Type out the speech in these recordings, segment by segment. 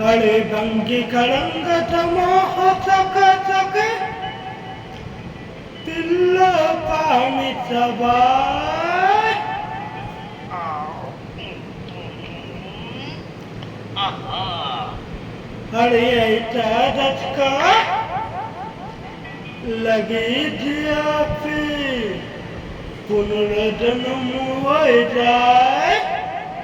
अरे गंगी कलंग मोह चक चक पिल्ल पाणी चबाय अरे ऐसा झटका लगी जिया पे पुनर्जन्म हो जाए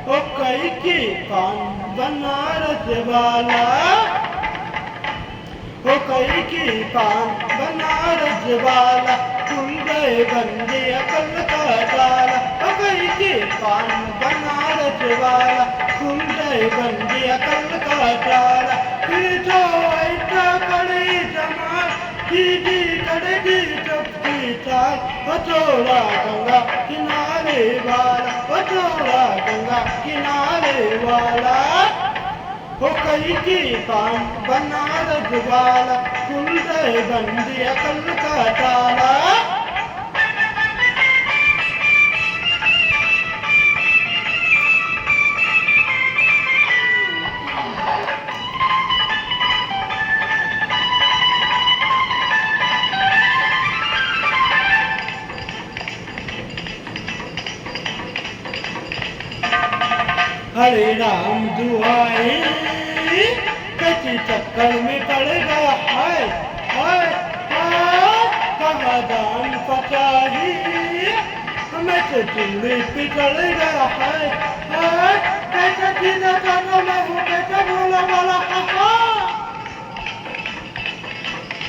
ओ कई की पान बनारस वाला ओ कई की पान बनारस वाला खुल गए बंदे अकल का ताला ओ कई की पान बनारस वाला खुल गए बंदे अकल का ताला फिर तो ऐसा करे जमा दीदी करेगी चुपकी चाल ओ छोड़ा गंगा किनारे वाला ओ छोड़ा गंगा किनारे वाला ओ कई की पान बनारस वाला खुल गए बंदी अकल का ताला हरे राम दुआए कच्ची चक्कर में पड़ गया है कहाँ दान पचाही मैं तो चूड़ी पिघल गया है कैसा जीना चाहता मैं हूँ कैसा बोला वाला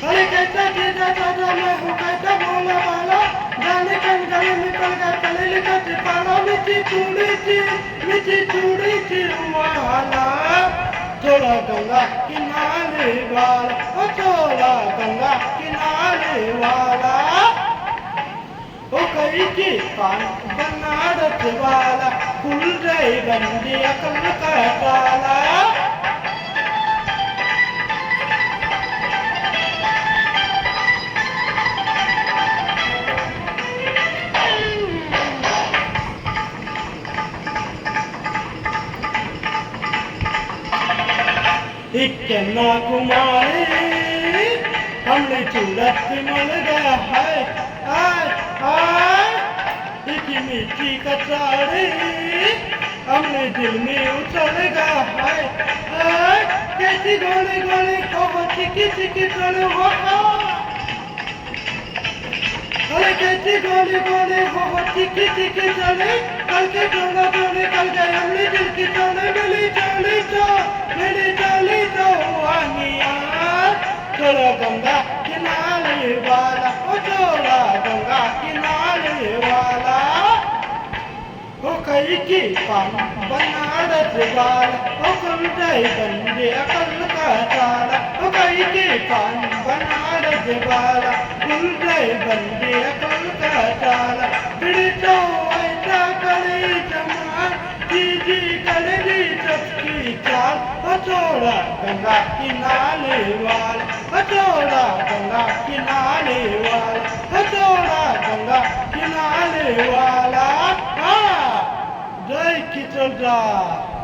अरे कैसा जीना चाहता मैं हूँ कैसा बोला वाला जाने कल गले निकल गया गले निकल पाला मिट्टी चूड़ी थी वाला थोड़ा गंगा किनारे वाला ओ थोड़ा गंगा किनारे वाला ओ कई की पान बनारस वाला खुल गए बंदी अकल का ताला एक कन्याकुमारी हमने सूरत पे मिल गया है एक मिट्टी का साड़ी हमने दिल में उतर गया है कैसी गोली गोली को चिकी चले हो अरे कैसी गोली गोली हो चिकी चले कल के जोड़ा जोड़े कल गए हमने दिल की चले मिली चली तो आनिया थोड़ा गंगा किनारे वाला ओ थोड़ा गंगा किनारे वाला ओ कई की पान बनारस वाला ओ खुल गए बंदे अकल का ताला ओ कई की पान बनारस वाला खुल गए बंदे अकल का ताला फिर तो ऐसा करे जमा दीदी करेगी चुपकी चाल ओ छोड़ा गंगा किनारे वाला ओ छोड़ा गंगा किनारे वाला ओ छोड़ा गंगा किनारे वाला जय किशोर।